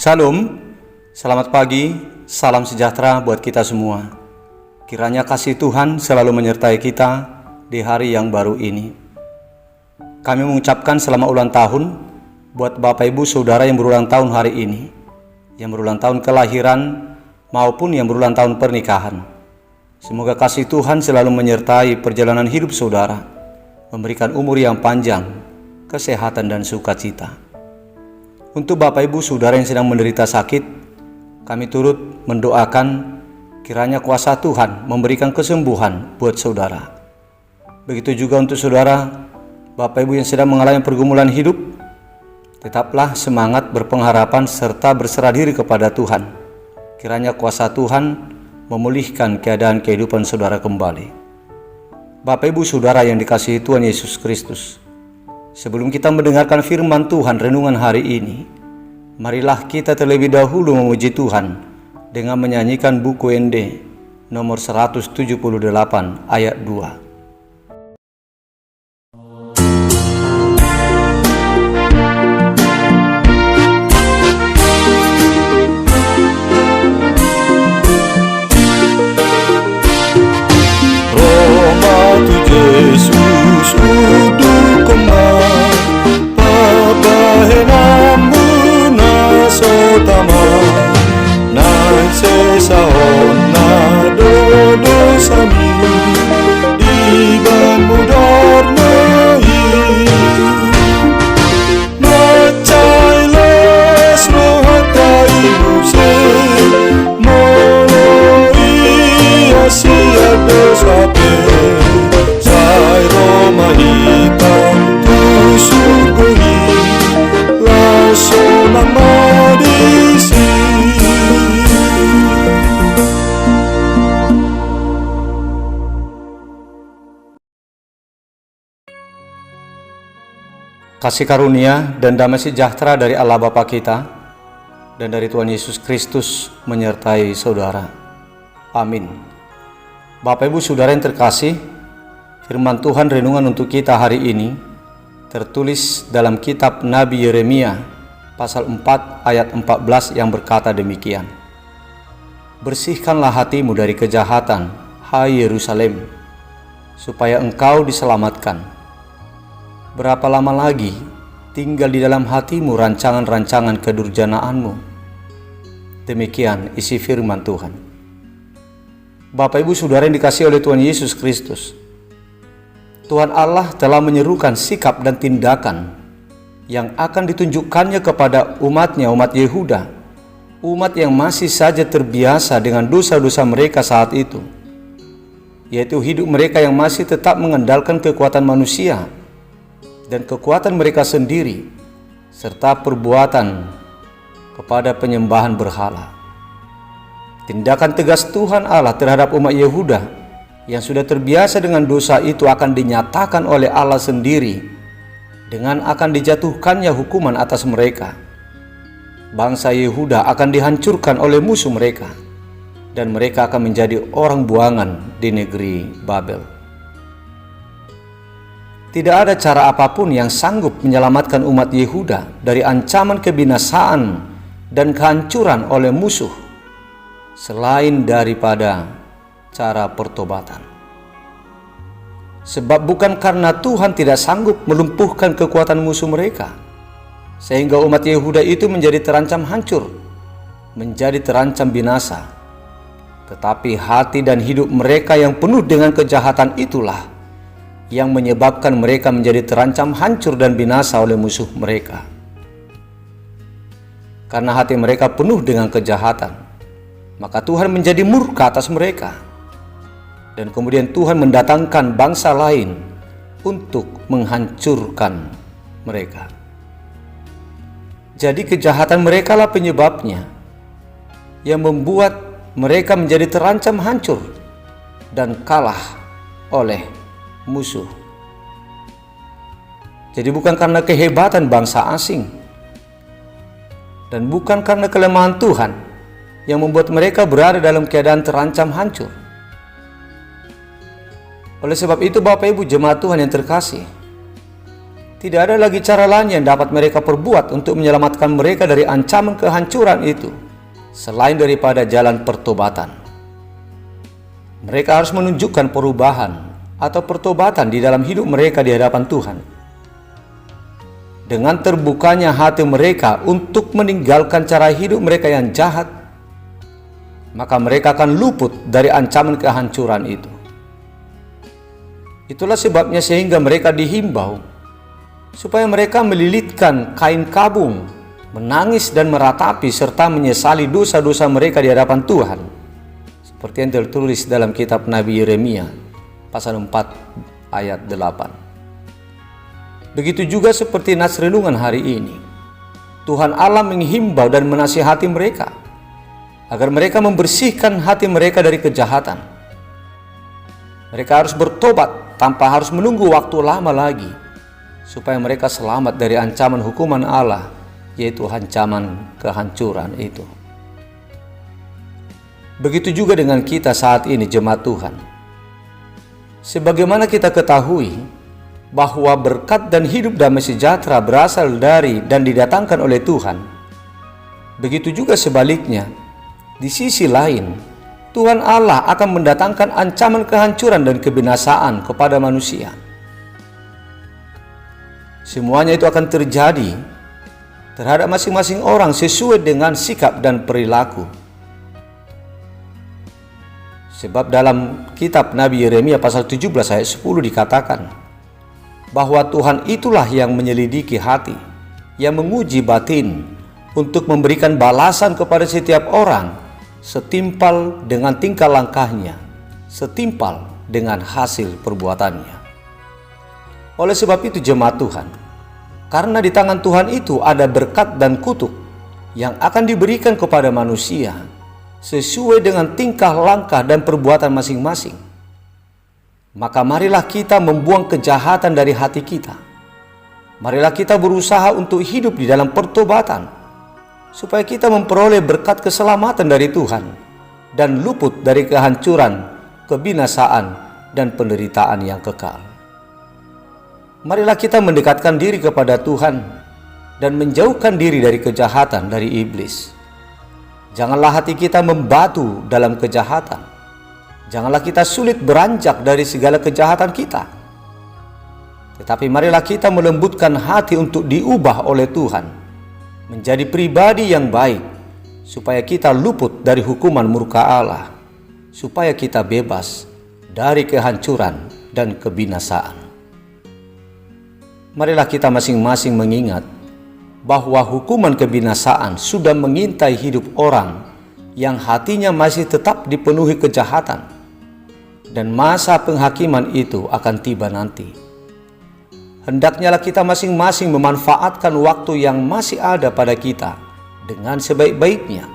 Shalom, selamat pagi, salam sejahtera buat kita semua. Kiranya kasih Tuhan selalu menyertai kita di hari yang baru ini. Kami mengucapkan selamat ulang tahun buat Bapak Ibu Saudara yang berulang tahun hari ini, yang berulang tahun kelahiran maupun yang berulang tahun pernikahan. Semoga kasih Tuhan selalu menyertai perjalanan hidup saudara, memberikan umur yang panjang, kesehatan dan sukacita. Untuk Bapak Ibu Saudara yang sedang menderita sakit, kami turut mendoakan kiranya kuasa Tuhan memberikan kesembuhan buat saudara. Begitu juga untuk saudara Bapak Ibu yang sedang mengalami pergumulan hidup, tetaplah semangat, berpengharapan serta berserah diri kepada Tuhan. Kiranya kuasa Tuhan memulihkan keadaan kehidupan saudara kembali. Bapak Ibu Saudara yang dikasihi Tuhan Yesus Kristus, sebelum kita mendengarkan firman Tuhan renungan hari ini, marilah kita terlebih dahulu memuji Tuhan dengan menyanyikan buku ND nomor 178 ayat 2. Yesus udu kemar pabahenamu nasotama nan sesahon nadodo sami diban mudornai macailes rohatai muse moloi asia dosape Roma hitam tusukui langsung namadisi. Kasih karunia dan damai sejahtera dari Allah Bapa kita dan dari Tuhan Yesus Kristus menyertai saudara. Amin. Bapak Ibu Saudara yang terkasih, firman Tuhan renungan untuk kita hari ini tertulis dalam kitab Nabi Yeremia pasal 4 ayat 14 yang berkata demikian. Bersihkanlah hatimu dari kejahatan, hai Yerusalem, supaya engkau diselamatkan. Berapa lama lagi tinggal di dalam hatimu rancangan-rancangan kedurjanaanmu? Demikian isi firman Tuhan. Bapak Ibu Saudara yang dikasihi oleh Tuhan Yesus Kristus, Tuhan Allah telah menyerukan sikap dan tindakan yang akan ditunjukkannya kepada umatnya, umat Yehuda, umat yang masih saja terbiasa dengan dosa-dosa mereka saat itu, yaitu hidup mereka yang masih tetap mengandalkan kekuatan manusia dan kekuatan mereka sendiri, serta perbuatan kepada penyembahan berhala. Tindakan tegas Tuhan Allah terhadap umat Yehuda yang sudah terbiasa dengan dosa itu akan dinyatakan oleh Allah sendiri dengan akan dijatuhkannya hukuman atas mereka. Bangsa Yehuda akan dihancurkan oleh musuh mereka dan mereka akan menjadi orang buangan di negeri Babel. Tidak ada cara apapun yang sanggup menyelamatkan umat Yehuda dari ancaman kebinasaan dan kehancuran oleh musuh selain daripada cara pertobatan. Sebab bukan karena Tuhan tidak sanggup melumpuhkan kekuatan musuh mereka sehingga umat Yehuda itu menjadi terancam hancur, menjadi terancam binasa, tetapi hati dan hidup mereka yang penuh dengan kejahatan itulah yang menyebabkan mereka menjadi terancam hancur dan binasa oleh musuh mereka. Karena hati mereka penuh dengan kejahatan, maka Tuhan menjadi murka atas mereka. Dan kemudian Tuhan mendatangkan bangsa lain untuk menghancurkan mereka. Jadi kejahatan mereka lah penyebabnya yang membuat mereka menjadi terancam hancur dan kalah oleh musuh. Jadi bukan karena kehebatan bangsa asing dan bukan karena kelemahan Tuhan yang membuat mereka berada dalam keadaan terancam hancur. Oleh sebab itu Bapak Ibu jemaat Tuhan yang terkasih, Tidak ada lagi cara lain yang dapat mereka perbuat untuk menyelamatkan mereka dari ancaman kehancuran itu, selain daripada jalan pertobatan. Mereka harus menunjukkan perubahan atau pertobatan di dalam hidup mereka di hadapan Tuhan. Dengan terbukanya hati mereka untuk meninggalkan cara hidup mereka yang jahat, maka mereka akan luput dari ancaman kehancuran itu. Itulah sebabnya sehingga mereka dihimbau supaya mereka melilitkan kain kabung, menangis dan meratapi serta menyesali dosa-dosa mereka di hadapan Tuhan, seperti yang tertulis dalam kitab Nabi Yeremia pasal 4 ayat 8. Begitu juga seperti nas renungan hari ini, Tuhan Allah menghimbau dan menasihati mereka agar mereka membersihkan hati mereka dari kejahatan. Mereka harus bertobat tanpa harus menunggu waktu lama lagi, supaya mereka selamat dari ancaman hukuman Allah, yaitu ancaman kehancuran itu. Begitu juga dengan kita saat ini, jemaat Tuhan. Sebagaimana kita ketahui bahwa berkat dan hidup damai sejahtera berasal dari dan didatangkan oleh Tuhan, begitu juga sebaliknya, di sisi lain, Tuhan Allah akan mendatangkan ancaman kehancuran dan kebinasaan kepada manusia. Semuanya itu akan terjadi terhadap masing-masing orang sesuai dengan sikap dan perilaku. Sebab dalam kitab Nabi Yeremia pasal 17 ayat 10 dikatakan bahwa Tuhan itulah yang menyelidiki hati, yang menguji batin untuk memberikan balasan kepada setiap orang setimpal dengan tingkah langkahnya, setimpal dengan hasil perbuatannya. Oleh sebab itu jemaat Tuhan, karena di tangan Tuhan itu ada berkat dan kutuk yang akan diberikan kepada manusia sesuai dengan tingkah langkah dan perbuatan masing-masing, maka marilah kita membuang kejahatan dari hati kita. Marilah kita berusaha untuk hidup di dalam pertobatan, supaya kita memperoleh berkat keselamatan dari Tuhan dan luput dari kehancuran, kebinasaan, dan penderitaan yang kekal. Marilah kita mendekatkan diri kepada Tuhan dan menjauhkan diri dari kejahatan dari iblis. Janganlah hati kita membatu dalam kejahatan. Janganlah kita sulit beranjak dari segala kejahatan kita. Tetapi marilah kita melembutkan hati untuk diubah oleh Tuhan menjadi pribadi yang baik, supaya kita luput dari hukuman murka Allah, supaya kita bebas dari kehancuran dan kebinasaan. Marilah kita masing-masing mengingat bahwa hukuman kebinasaan sudah mengintai hidup orang yang hatinya masih tetap dipenuhi kejahatan, dan masa penghakiman itu akan tiba nanti. Hendaknyalah kita masing-masing memanfaatkan waktu yang masih ada pada kita dengan sebaik-baiknya,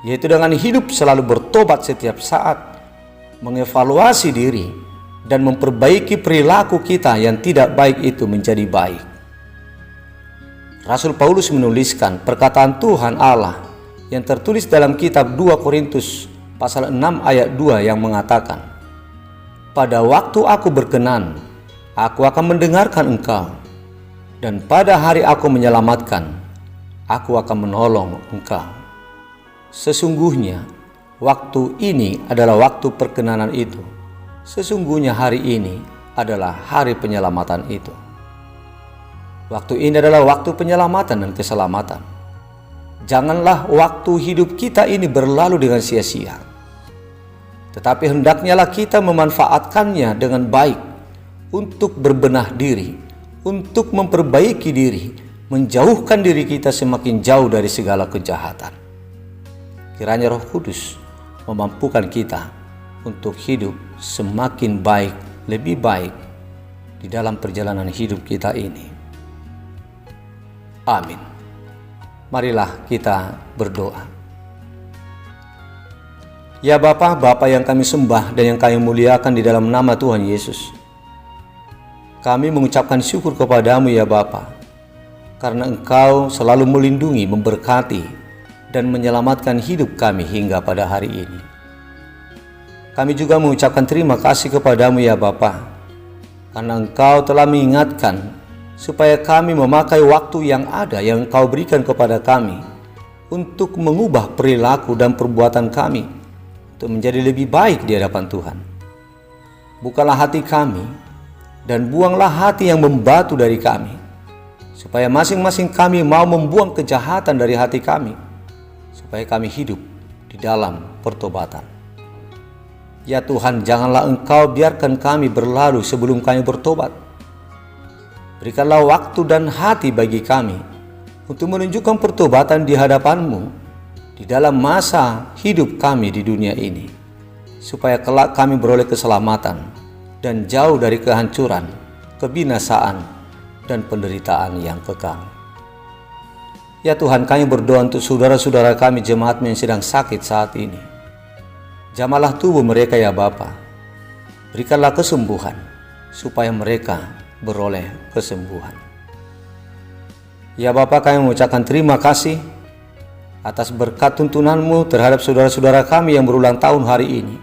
yaitu dengan hidup selalu bertobat setiap saat, mengevaluasi diri, dan memperbaiki perilaku kita yang tidak baik itu menjadi baik. Rasul Paulus menuliskan perkataan Tuhan Allah yang tertulis dalam kitab 2 Korintus pasal 6 ayat 2 yang mengatakan, "Pada waktu aku berkenan, aku akan mendengarkan engkau, dan pada hari aku menyelamatkan, aku akan menolong engkau." Sesungguhnya waktu ini adalah waktu perkenanan itu. Sesungguhnya hari ini adalah hari penyelamatan itu. Waktu ini adalah waktu penyelamatan dan keselamatan. Janganlah waktu hidup kita ini berlalu dengan sia-sia, tetapi hendaknyalah kita memanfaatkannya dengan baik untuk berbenah diri, untuk memperbaiki diri, menjauhkan diri kita semakin jauh dari segala kejahatan. Kiranya Roh Kudus memampukan kita untuk hidup semakin baik, lebih baik di dalam perjalanan hidup kita ini. Amin. Marilah kita berdoa. Ya Bapa, Bapa yang kami sembah dan yang kami muliakan di dalam nama Tuhan Yesus, kami mengucapkan syukur kepadamu ya Bapa, karena Engkau selalu melindungi, memberkati, dan menyelamatkan hidup kami hingga pada hari ini. Kami juga mengucapkan terima kasih kepadamu ya Bapa, karena Engkau telah mengingatkan supaya kami memakai waktu yang ada yang Engkau berikan kepada kami untuk mengubah perilaku dan perbuatan kami untuk menjadi lebih baik di hadapan Tuhan. Bukalah hati kami dan buanglah hati yang membatu dari kami, supaya masing-masing kami mau membuang kejahatan dari hati kami, supaya kami hidup di dalam pertobatan. Ya Tuhan, janganlah Engkau biarkan kami berlalu sebelum kami bertobat. Berikanlah waktu dan hati bagi kami untuk menunjukkan pertobatan di hadapan-Mu di dalam masa hidup kami di dunia ini, supaya kelak kami beroleh keselamatan dan jauh dari kehancuran, kebinasaan, dan penderitaan yang kekal. Ya Tuhan, kami berdoa untuk saudara-saudara kami jemaat yang sedang sakit saat ini. Jamalah tubuh mereka ya Bapa. Berikanlah kesembuhan supaya mereka beroleh kesembuhan. Ya Bapa, kami mengucapkan terima kasih atas berkat tuntunan-Mu terhadap saudara-saudara kami yang berulang tahun hari ini,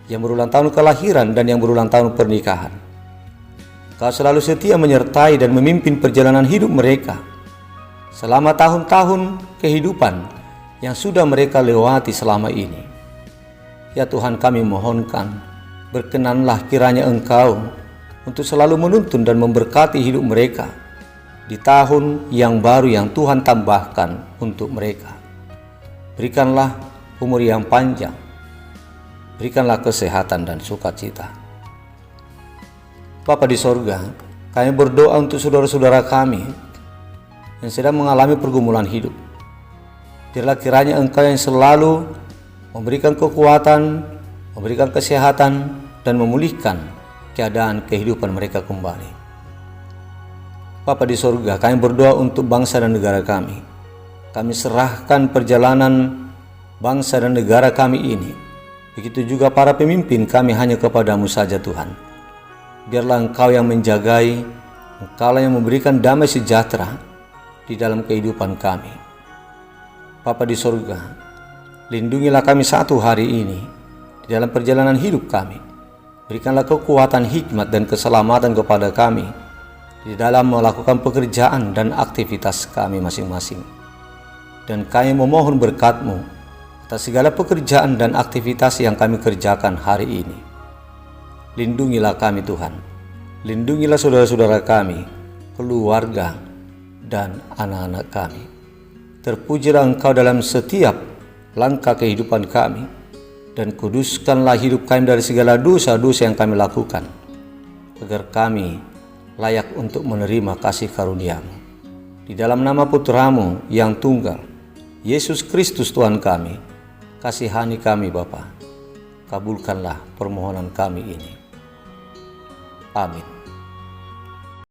yang berulang tahun kelahiran dan yang berulang tahun pernikahan. Kau selalu setia menyertai dan memimpin perjalanan hidup mereka selama tahun-tahun kehidupan yang sudah mereka lewati selama ini. Ya Tuhan, kami mohonkan, berkenanlah kiranya Engkau untuk selalu menuntun dan memberkati hidup mereka di tahun yang baru yang Tuhan tambahkan untuk mereka. Berikanlah umur yang panjang, berikanlah kesehatan dan sukacita. Bapa di sorga, kami berdoa untuk saudara-saudara kami yang sedang mengalami pergumulan hidup. Biarlah kiranya Engkau yang selalu memberikan kekuatan, memberikan kesehatan, dan memulihkan keadaan kehidupan mereka kembali. Bapa di sorga, kami berdoa untuk bangsa dan negara kami. Kami serahkan perjalanan bangsa dan negara kami ini. Begitu juga para pemimpin kami hanya kepada-Mu saja Tuhan. Biarlah Engkau yang menjagai, Engkau yang memberikan damai sejahtera di dalam kehidupan kami. Bapa di sorga, lindungilah kami satu hari ini di dalam perjalanan hidup kami. Berikanlah kekuatan, hikmat, dan keselamatan kepada kami di dalam melakukan pekerjaan dan aktivitas kami masing-masing. Dan kami memohon berkat-Mu atas segala pekerjaan dan aktivitas yang kami kerjakan hari ini. Lindungilah kami Tuhan. Lindungilah saudara-saudara kami, keluarga, dan anak-anak kami. Terpujilah Engkau dalam setiap langkah kehidupan kami, dan kuduskanlah hidup kami dari segala dosa-dosa yang kami lakukan, agar kami layak untuk menerima kasih karunia-Mu. Di dalam nama Putra-Mu yang tunggal, Yesus Kristus Tuhan kami, kasihani kami Bapa. Kabulkanlah permohonan kami ini. Amin.